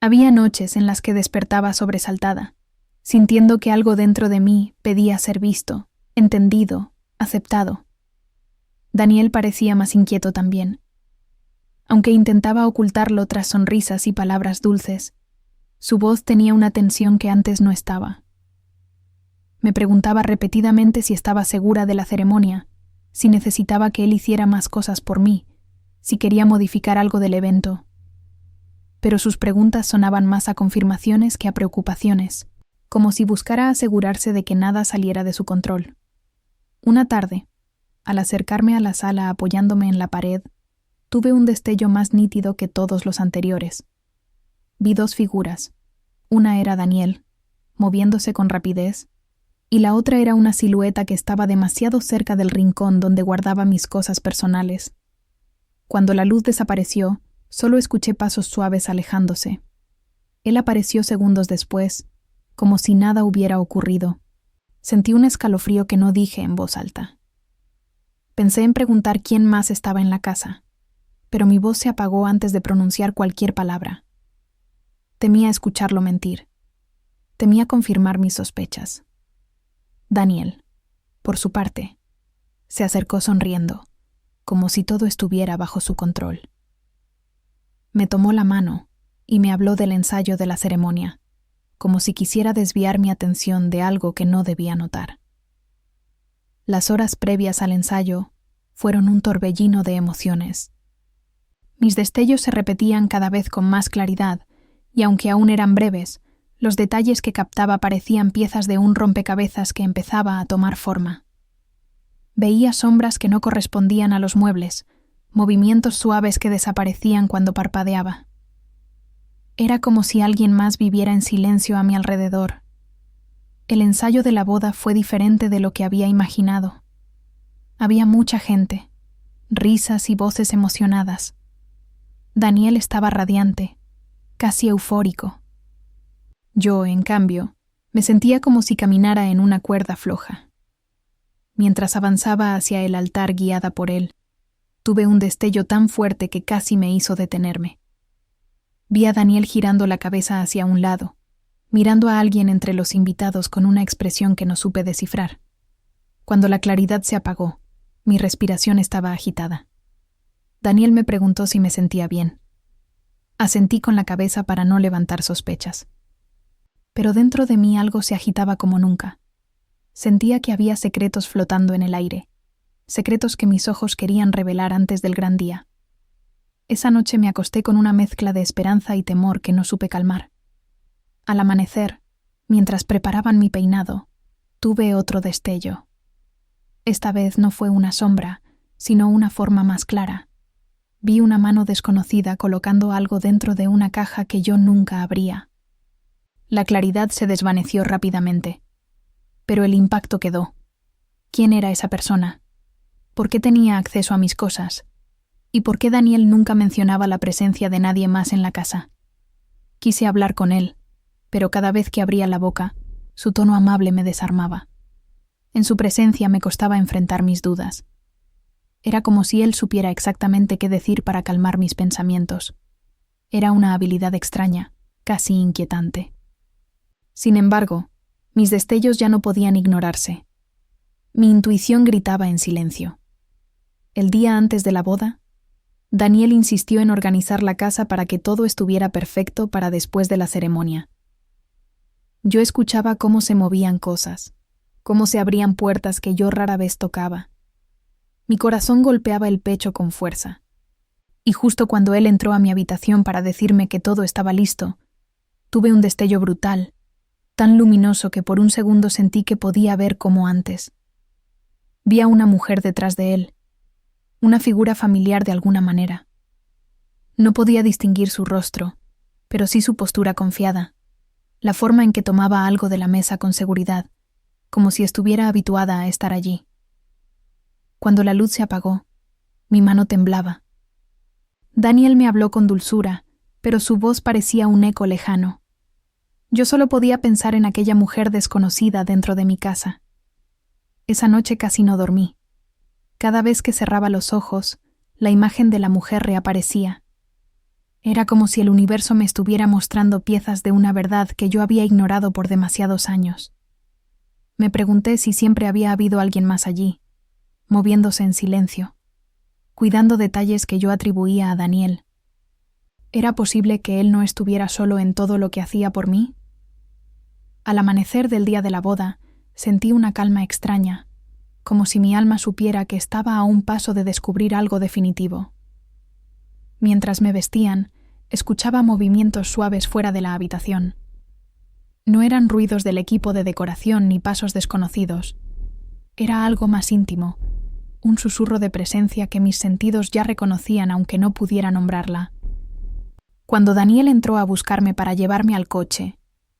Había noches en las que despertaba sobresaltada, sintiendo que algo dentro de mí pedía ser visto, entendido, aceptado. Daniel parecía más inquieto también. Aunque intentaba ocultarlo tras sonrisas y palabras dulces, su voz tenía una tensión que antes no estaba. Me preguntaba repetidamente si estaba segura de la ceremonia, si necesitaba que él hiciera más cosas por mí, si quería modificar algo del evento. Pero sus preguntas sonaban más a confirmaciones que a preocupaciones, como si buscara asegurarse de que nada saliera de su control. Una tarde, al acercarme a la sala apoyándome en la pared, tuve un destello más nítido que todos los anteriores. Vi dos figuras. Una era Daniel, moviéndose con rapidez, y la otra era una silueta que estaba demasiado cerca del rincón donde guardaba mis cosas personales. Cuando la luz desapareció, solo escuché pasos suaves alejándose. Él apareció segundos después, como si nada hubiera ocurrido. Sentí un escalofrío que no dije en voz alta. Pensé en preguntar quién más estaba en la casa, pero mi voz se apagó antes de pronunciar cualquier palabra. Temía escucharlo mentir. Temía confirmar mis sospechas. Daniel, por su parte, se acercó sonriendo, como si todo estuviera bajo su control. Me tomó la mano y me habló del ensayo de la ceremonia, como si quisiera desviar mi atención de algo que no debía notar. Las horas previas al ensayo fueron un torbellino de emociones. Mis destellos se repetían cada vez con más claridad, y aunque aún eran breves, los detalles que captaba parecían piezas de un rompecabezas que empezaba a tomar forma. Veía sombras que no correspondían a los muebles, movimientos suaves que desaparecían cuando parpadeaba. Era como si alguien más viviera en silencio a mi alrededor. El ensayo de la boda fue diferente de lo que había imaginado. Había mucha gente, risas y voces emocionadas. Daniel estaba radiante, casi eufórico. Yo, en cambio, me sentía como si caminara en una cuerda floja. Mientras avanzaba hacia el altar guiada por él, tuve un destello tan fuerte que casi me hizo detenerme. Vi a Daniel girando la cabeza hacia un lado, mirando a alguien entre los invitados con una expresión que no supe descifrar. Cuando la claridad se apagó, mi respiración estaba agitada. Daniel me preguntó si me sentía bien. Asentí con la cabeza para no levantar sospechas. Pero dentro de mí algo se agitaba como nunca. Sentía que había secretos flotando en el aire, secretos que mis ojos querían revelar antes del gran día. Esa noche me acosté con una mezcla de esperanza y temor que no supe calmar. Al amanecer, mientras preparaban mi peinado, tuve otro destello. Esta vez no fue una sombra, sino una forma más clara. Vi una mano desconocida colocando algo dentro de una caja que yo nunca abría. La claridad se desvaneció rápidamente, pero el impacto quedó. ¿Quién era esa persona? ¿Por qué tenía acceso a mis cosas? ¿Y por qué Daniel nunca mencionaba la presencia de nadie más en la casa? Quise hablar con él, pero cada vez que abría la boca, su tono amable me desarmaba. En su presencia me costaba enfrentar mis dudas. Era como si él supiera exactamente qué decir para calmar mis pensamientos. Era una habilidad extraña, casi inquietante. Sin embargo, mis destellos ya no podían ignorarse. Mi intuición gritaba en silencio. El día antes de la boda, Daniel insistió en organizar la casa para que todo estuviera perfecto para después de la ceremonia. Yo escuchaba cómo se movían cosas, cómo se abrían puertas que yo rara vez tocaba. Mi corazón golpeaba el pecho con fuerza. Y justo cuando él entró a mi habitación para decirme que todo estaba listo, tuve un destello brutal, tan luminoso que por un segundo sentí que podía ver como antes. Vi a una mujer detrás de él, una figura familiar de alguna manera. No podía distinguir su rostro, pero sí su postura confiada, la forma en que tomaba algo de la mesa con seguridad, como si estuviera habituada a estar allí. Cuando la luz se apagó, mi mano temblaba. Daniel me habló con dulzura, pero su voz parecía un eco lejano. Yo solo podía pensar en aquella mujer desconocida dentro de mi casa. Esa noche casi no dormí. Cada vez que cerraba los ojos, la imagen de la mujer reaparecía. Era como si el universo me estuviera mostrando piezas de una verdad que yo había ignorado por demasiados años. Me pregunté si siempre había habido alguien más allí, moviéndose en silencio, cuidando detalles que yo atribuía a Daniel. ¿Era posible que él no estuviera solo en todo lo que hacía por mí? Al amanecer del día de la boda, sentí una calma extraña, como si mi alma supiera que estaba a un paso de descubrir algo definitivo. Mientras me vestían, escuchaba movimientos suaves fuera de la habitación. No eran ruidos del equipo de decoración ni pasos desconocidos. Era algo más íntimo, un susurro de presencia que mis sentidos ya reconocían aunque no pudiera nombrarla. Cuando Daniel entró a buscarme para llevarme al coche,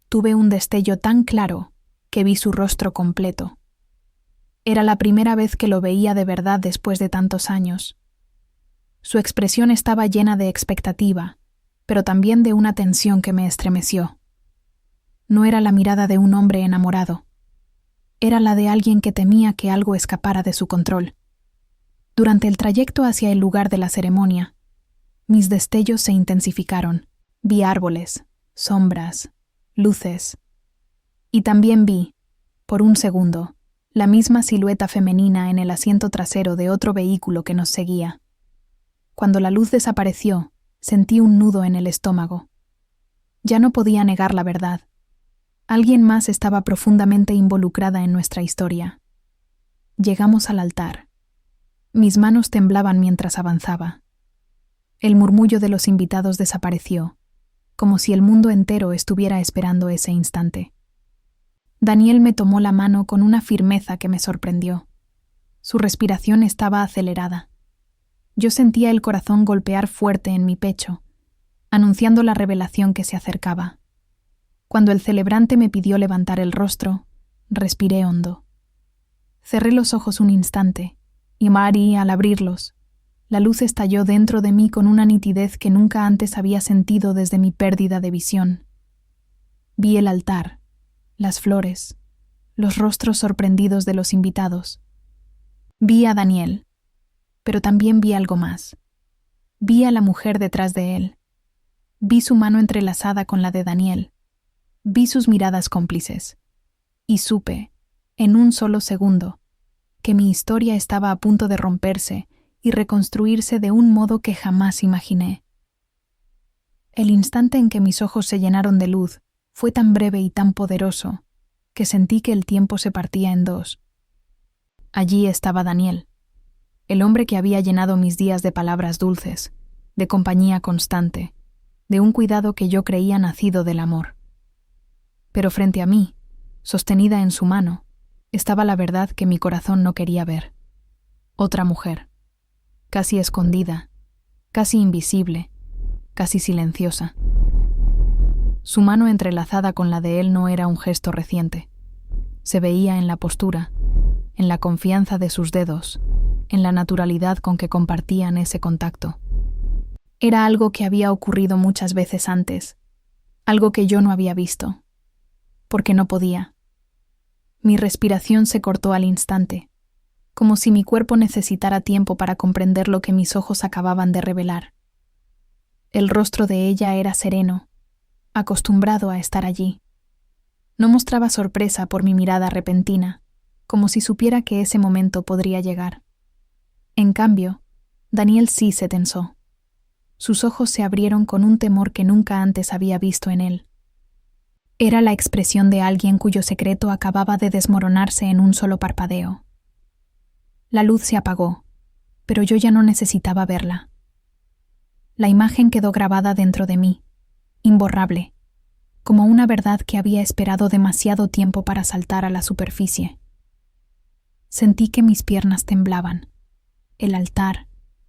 tuve un destello tan claro que vi su rostro completo. Era la primera vez que lo veía de verdad después de tantos años. Su expresión estaba llena de expectativa, pero también de una tensión que me estremeció. No era la mirada de un hombre enamorado. Era la de alguien que temía que algo escapara de su control. Durante el trayecto hacia el lugar de la ceremonia, mis destellos se intensificaron. Vi árboles, sombras, luces. Y también vi, por un segundo, la misma silueta femenina en el asiento trasero de otro vehículo que nos seguía. Cuando la luz desapareció, sentí un nudo en el estómago. Ya no podía negar la verdad. Alguien más estaba profundamente involucrada en nuestra historia. Llegamos al altar. Mis manos temblaban mientras avanzaba. El murmullo de los invitados desapareció, como si el mundo entero estuviera esperando ese instante. Daniel me tomó la mano con una firmeza que me sorprendió. Su respiración estaba acelerada. Yo sentía el corazón golpear fuerte en mi pecho, anunciando la revelación que se acercaba. Cuando el celebrante me pidió levantar el rostro, respiré hondo. Cerré los ojos un instante, y Mari, al abrirlos, La luz estalló dentro de mí con una nitidez que nunca antes había sentido desde mi pérdida de visión. Vi el altar, las flores, los rostros sorprendidos de los invitados. Vi a Daniel, pero también vi algo más. Vi a la mujer detrás de él. Vi su mano entrelazada con la de Daniel. Vi sus miradas cómplices. Y supe, en un solo segundo, que mi historia estaba a punto de romperse y reconstruirse de un modo que jamás imaginé. El instante en que mis ojos se llenaron de luz fue tan breve y tan poderoso que sentí que el tiempo se partía en dos. Allí estaba Daniel, el hombre que había llenado mis días de palabras dulces, de compañía constante, de un cuidado que yo creía nacido del amor. Pero frente a mí, sostenida en su mano, estaba la verdad que mi corazón no quería ver. Otra mujer, casi escondida, casi invisible, casi silenciosa. Su mano entrelazada con la de él no era un gesto reciente. Se veía en la postura, en la confianza de sus dedos, en la naturalidad con que compartían ese contacto. Era algo que había ocurrido muchas veces antes, algo que yo no había visto, porque no podía. Mi respiración se cortó al instante, como si mi cuerpo necesitara tiempo para comprender lo que mis ojos acababan de revelar. El rostro de ella era sereno, acostumbrado a estar allí. No mostraba sorpresa por mi mirada repentina, como si supiera que ese momento podría llegar. En cambio, Daniel sí se tensó. Sus ojos se abrieron con un temor que nunca antes había visto en él. Era la expresión de alguien cuyo secreto acababa de desmoronarse en un solo parpadeo. La luz se apagó, pero yo ya no necesitaba verla. La imagen quedó grabada dentro de mí, imborrable, como una verdad que había esperado demasiado tiempo para saltar a la superficie. Sentí que mis piernas temblaban. El altar,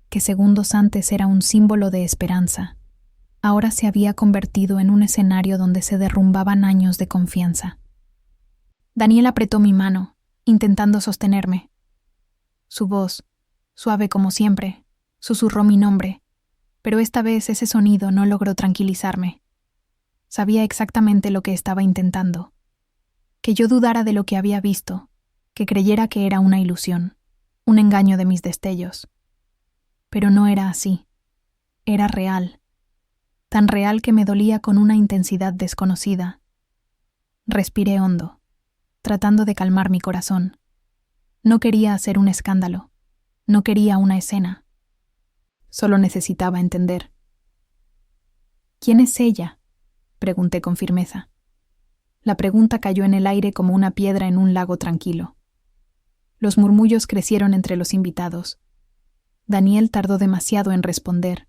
que segundos antes era un símbolo de esperanza, ahora se había convertido en un escenario donde se derrumbaban años de confianza. Daniel apretó mi mano, intentando sostenerme. Su voz, suave como siempre, susurró mi nombre, pero esta vez ese sonido no logró tranquilizarme. Sabía exactamente lo que estaba intentando. Que yo dudara de lo que había visto, que creyera que era una ilusión, un engaño de mis destellos. Pero no era así. Era real. Tan real que me dolía con una intensidad desconocida. Respiré hondo, tratando de calmar mi corazón. No quería hacer un escándalo. No quería una escena. Solo necesitaba entender. ¿Quién es ella?, pregunté con firmeza. La pregunta cayó en el aire como una piedra en un lago tranquilo. Los murmullos crecieron entre los invitados. Daniel tardó demasiado en responder.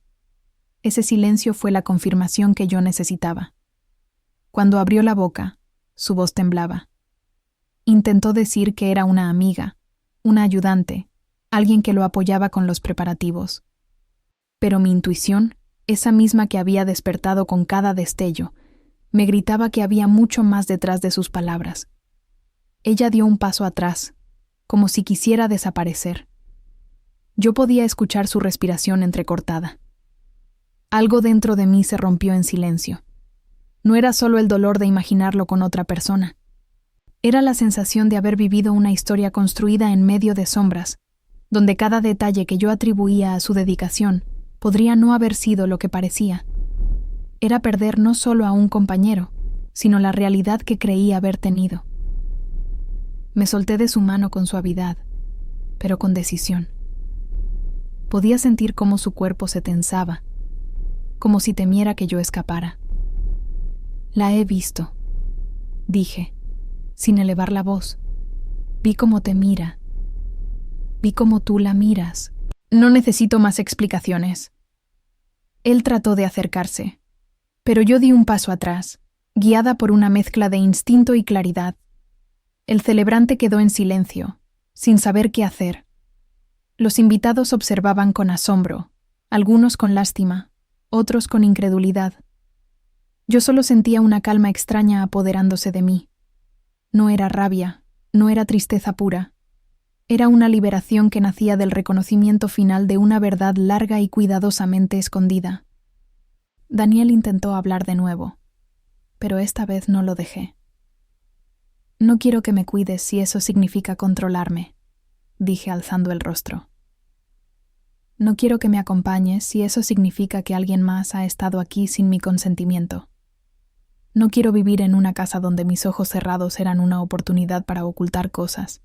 Ese silencio fue la confirmación que yo necesitaba. Cuando abrió la boca, su voz temblaba. Intentó decir que era una amiga, una ayudante, alguien que lo apoyaba con los preparativos. Pero mi intuición, esa misma que había despertado con cada destello, me gritaba que había mucho más detrás de sus palabras. Ella dio un paso atrás, como si quisiera desaparecer. Yo podía escuchar su respiración entrecortada. Algo dentro de mí se rompió en silencio. No era solo el dolor de imaginarlo con otra persona. Era la sensación de haber vivido una historia construida en medio de sombras, donde cada detalle que yo atribuía a su dedicación podría no haber sido lo que parecía. Era perder no solo a un compañero, sino la realidad que creí haber tenido. Me solté de su mano con suavidad, pero con decisión. Podía sentir cómo su cuerpo se tensaba, como si temiera que yo escapara. La he visto, dije, sin elevar la voz. Vi cómo te mira. Vi cómo tú la miras. No necesito más explicaciones. Él trató de acercarse, pero yo di un paso atrás, guiada por una mezcla de instinto y claridad. El celebrante quedó en silencio, sin saber qué hacer. Los invitados observaban con asombro, algunos con lástima, otros con incredulidad. Yo solo sentía una calma extraña apoderándose de mí. No era rabia, no era tristeza pura. Era una liberación que nacía del reconocimiento final de una verdad larga y cuidadosamente escondida. Daniel intentó hablar de nuevo, pero esta vez no lo dejé. «No quiero que me cuides si eso significa controlarme», dije alzando el rostro. «No quiero que me acompañes si eso significa que alguien más ha estado aquí sin mi consentimiento. No quiero vivir en una casa donde mis ojos cerrados eran una oportunidad para ocultar cosas».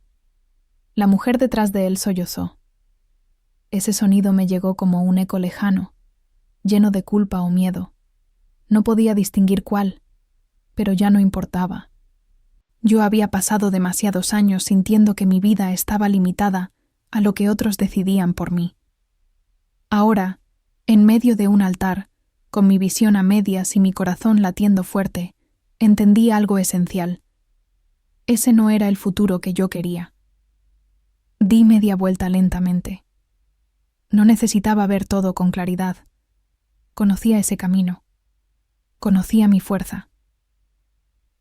La mujer detrás de él sollozó. Ese sonido me llegó como un eco lejano, lleno de culpa o miedo. No podía distinguir cuál, pero ya no importaba. Yo había pasado demasiados años sintiendo que mi vida estaba limitada a lo que otros decidían por mí. Ahora, en medio de un altar, con mi visión a medias y mi corazón latiendo fuerte, entendí algo esencial. Ese no era el futuro que yo quería. Di media vuelta lentamente. No necesitaba ver todo con claridad. Conocía ese camino. Conocía mi fuerza.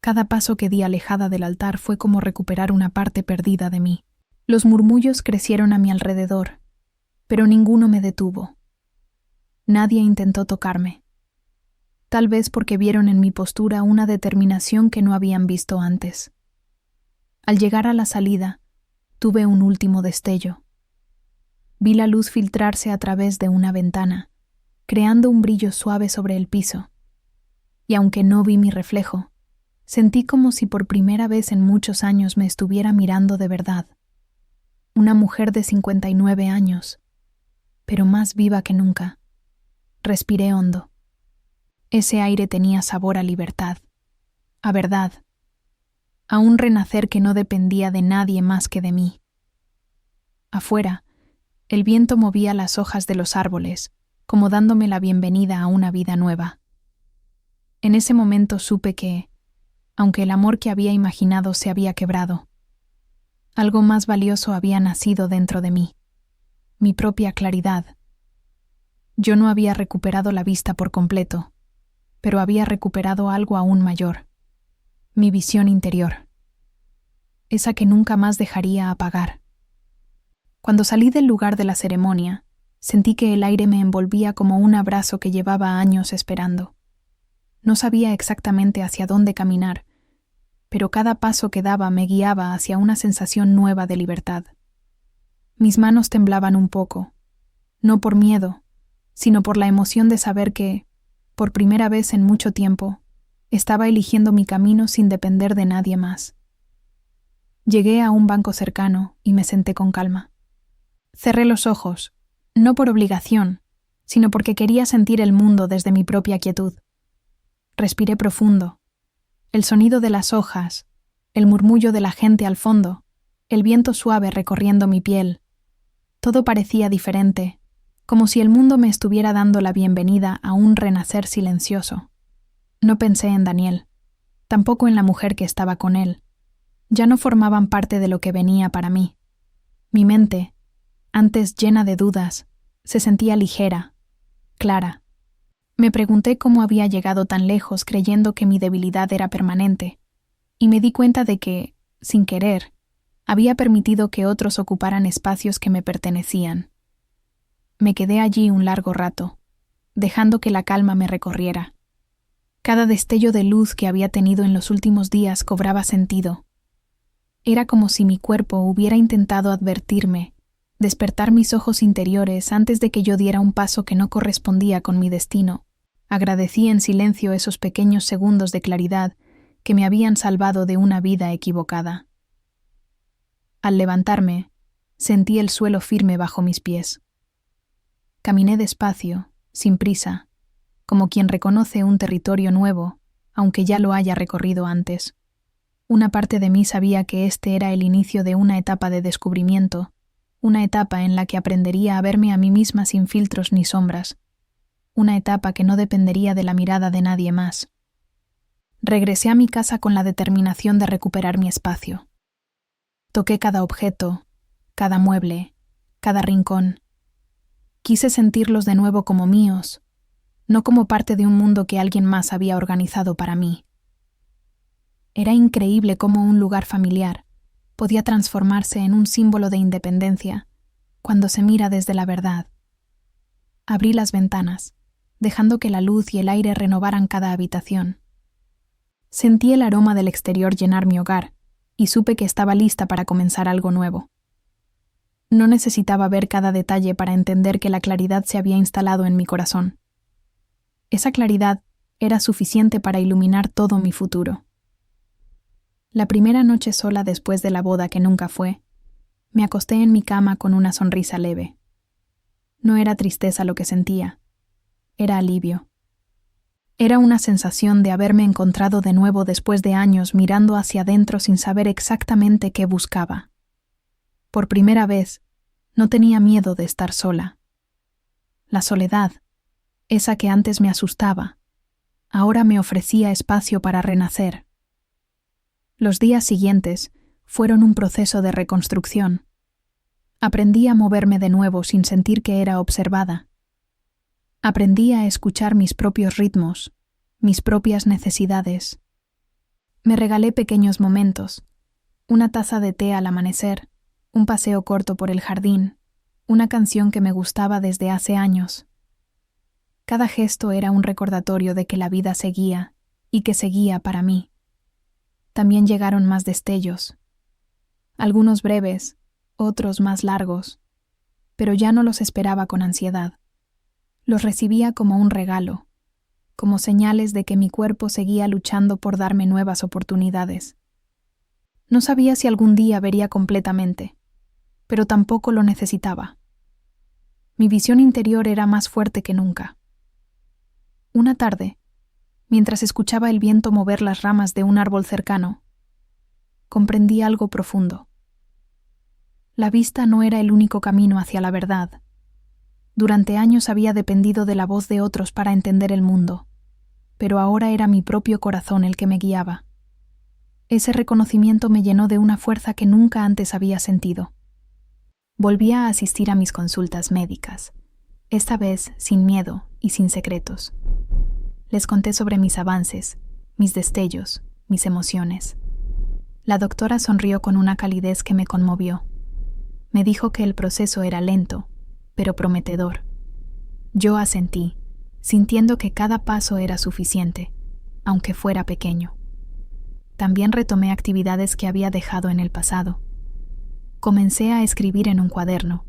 Cada paso que di alejada del altar fue como recuperar una parte perdida de mí. Los murmullos crecieron a mi alrededor, pero ninguno me detuvo. Nadie intentó tocarme. Tal vez porque vieron en mi postura una determinación que no habían visto antes. Al llegar a la salida, tuve un último destello. Vi la luz filtrarse a través de una ventana, creando un brillo suave sobre el piso. Y aunque no vi mi reflejo, sentí como si por primera vez en muchos años me estuviera mirando de verdad. Una mujer de 59 años, pero más viva que nunca. Respiré hondo. Ese aire tenía sabor a libertad, a verdad, a un renacer que no dependía de nadie más que de mí. Afuera, el viento movía las hojas de los árboles, como dándome la bienvenida a una vida nueva. En ese momento supe que, aunque el amor que había imaginado se había quebrado, algo más valioso había nacido dentro de mí, mi propia claridad. Yo no había recuperado la vista por completo, pero había recuperado algo aún mayor, mi visión interior, esa que nunca más dejaría apagar. Cuando salí del lugar de la ceremonia, sentí que el aire me envolvía como un abrazo que llevaba años esperando. No sabía exactamente hacia dónde caminar, pero cada paso que daba me guiaba hacia una sensación nueva de libertad. Mis manos temblaban un poco, no por miedo, sino por la emoción de saber que, por primera vez en mucho tiempo, estaba eligiendo mi camino sin depender de nadie más. Llegué a un banco cercano y me senté con calma. Cerré los ojos, no por obligación, sino porque quería sentir el mundo desde mi propia quietud. Respiré profundo. El sonido de las hojas, el murmullo de la gente al fondo, el viento suave recorriendo mi piel. Todo parecía diferente, como si el mundo me estuviera dando la bienvenida a un renacer silencioso. No pensé en Daniel, tampoco en la mujer que estaba con él. Ya no formaban parte de lo que venía para mí. Mi mente, antes llena de dudas, se sentía ligera, clara. Me pregunté cómo había llegado tan lejos creyendo que mi debilidad era permanente, y me di cuenta de que, sin querer, había permitido que otros ocuparan espacios que me pertenecían. Me quedé allí un largo rato, dejando que la calma me recorriera. Cada destello de luz que había tenido en los últimos días cobraba sentido. Era como si mi cuerpo hubiera intentado advertirme, despertar mis ojos interiores antes de que yo diera un paso que no correspondía con mi destino. Agradecí en silencio esos pequeños segundos de claridad que me habían salvado de una vida equivocada. Al levantarme, sentí el suelo firme bajo mis pies. Caminé despacio, sin prisa, como quien reconoce un territorio nuevo, aunque ya lo haya recorrido antes. Una parte de mí sabía que este era el inicio de una etapa de descubrimiento, una etapa en la que aprendería a verme a mí misma sin filtros ni sombras, una etapa que no dependería de la mirada de nadie más. Regresé a mi casa con la determinación de recuperar mi espacio. Toqué cada objeto, cada mueble, cada rincón. Quise sentirlos de nuevo como míos, no como parte de un mundo que alguien más había organizado para mí. Era increíble cómo un lugar familiar, podía transformarse en un símbolo de independencia cuando se mira desde la verdad. Abrí las ventanas, dejando que la luz y el aire renovaran cada habitación. Sentí el aroma del exterior llenar mi hogar y supe que estaba lista para comenzar algo nuevo. No necesitaba ver cada detalle para entender que la claridad se había instalado en mi corazón. Esa claridad era suficiente para iluminar todo mi futuro. La primera noche sola después de la boda que nunca fue, me acosté en mi cama con una sonrisa leve. No era tristeza lo que sentía, era alivio. Era una sensación de haberme encontrado de nuevo después de años mirando hacia adentro sin saber exactamente qué buscaba. Por primera vez, no tenía miedo de estar sola. La soledad, esa que antes me asustaba, ahora me ofrecía espacio para renacer. Los días siguientes fueron un proceso de reconstrucción. Aprendí a moverme de nuevo sin sentir que era observada. Aprendí a escuchar mis propios ritmos, mis propias necesidades. Me regalé pequeños momentos, una taza de té al amanecer, un paseo corto por el jardín, una canción que me gustaba desde hace años. Cada gesto era un recordatorio de que la vida seguía y que seguía para mí. También llegaron más destellos, algunos breves, otros más largos, pero ya no los esperaba con ansiedad. Los recibía como un regalo, como señales de que mi cuerpo seguía luchando por darme nuevas oportunidades. No sabía si algún día vería completamente, pero tampoco lo necesitaba. Mi visión interior era más fuerte que nunca. Una tarde, mientras escuchaba el viento mover las ramas de un árbol cercano, comprendí algo profundo. La vista no era el único camino hacia la verdad. Durante años había dependido de la voz de otros para entender el mundo, pero ahora era mi propio corazón el que me guiaba. Ese reconocimiento me llenó de una fuerza que nunca antes había sentido. Volví a asistir a mis consultas médicas, esta vez sin miedo y sin secretos. Les conté sobre mis avances, mis destellos, mis emociones. La doctora sonrió con una calidez que me conmovió. Me dijo que el proceso era lento, pero prometedor. Yo asentí, sintiendo que cada paso era suficiente, aunque fuera pequeño. También retomé actividades que había dejado en el pasado. Comencé a escribir en un cuaderno,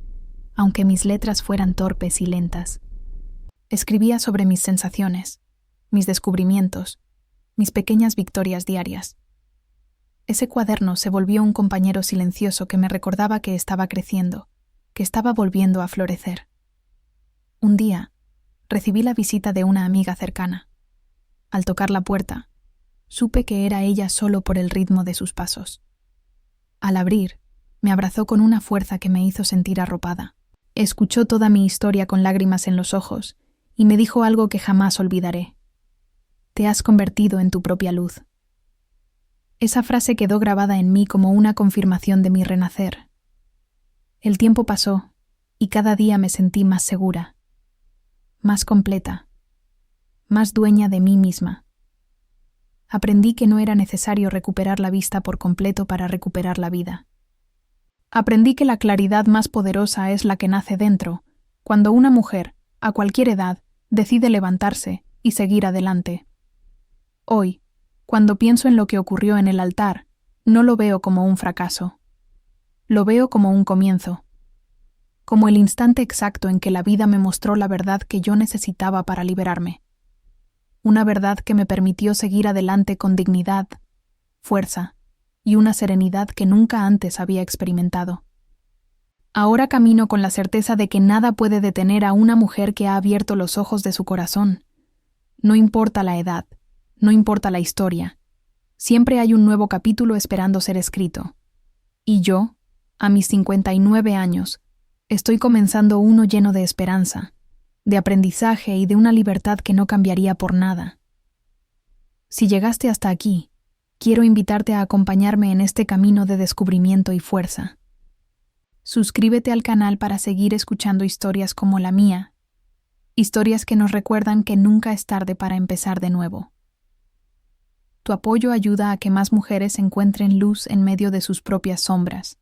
aunque mis letras fueran torpes y lentas. Escribía sobre mis sensaciones, mis descubrimientos, mis pequeñas victorias diarias. Ese cuaderno se volvió un compañero silencioso que me recordaba que estaba creciendo, que estaba volviendo a florecer. Un día, recibí la visita de una amiga cercana. Al tocar la puerta, supe que era ella solo por el ritmo de sus pasos. Al abrir, me abrazó con una fuerza que me hizo sentir arropada. Escuchó toda mi historia con lágrimas en los ojos y me dijo algo que jamás olvidaré. Te has convertido en tu propia luz. Esa frase quedó grabada en mí como una confirmación de mi renacer. El tiempo pasó y cada día me sentí más segura, más completa, más dueña de mí misma. Aprendí que no era necesario recuperar la vista por completo para recuperar la vida. Aprendí que la claridad más poderosa es la que nace dentro, cuando una mujer, a cualquier edad, decide levantarse y seguir adelante. Hoy, cuando pienso en lo que ocurrió en el altar, no lo veo como un fracaso. Lo veo como un comienzo, como el instante exacto en que la vida me mostró la verdad que yo necesitaba para liberarme. Una verdad que me permitió seguir adelante con dignidad, fuerza y una serenidad que nunca antes había experimentado. Ahora camino con la certeza de que nada puede detener a una mujer que ha abierto los ojos de su corazón. No importa la edad, no importa la historia, siempre hay un nuevo capítulo esperando ser escrito. Y yo, a mis 59 años, estoy comenzando uno lleno de esperanza, de aprendizaje y de una libertad que no cambiaría por nada. Si llegaste hasta aquí, quiero invitarte a acompañarme en este camino de descubrimiento y fuerza. Suscríbete al canal para seguir escuchando historias como la mía, historias que nos recuerdan que nunca es tarde para empezar de nuevo. Tu apoyo ayuda a que más mujeres encuentren luz en medio de sus propias sombras.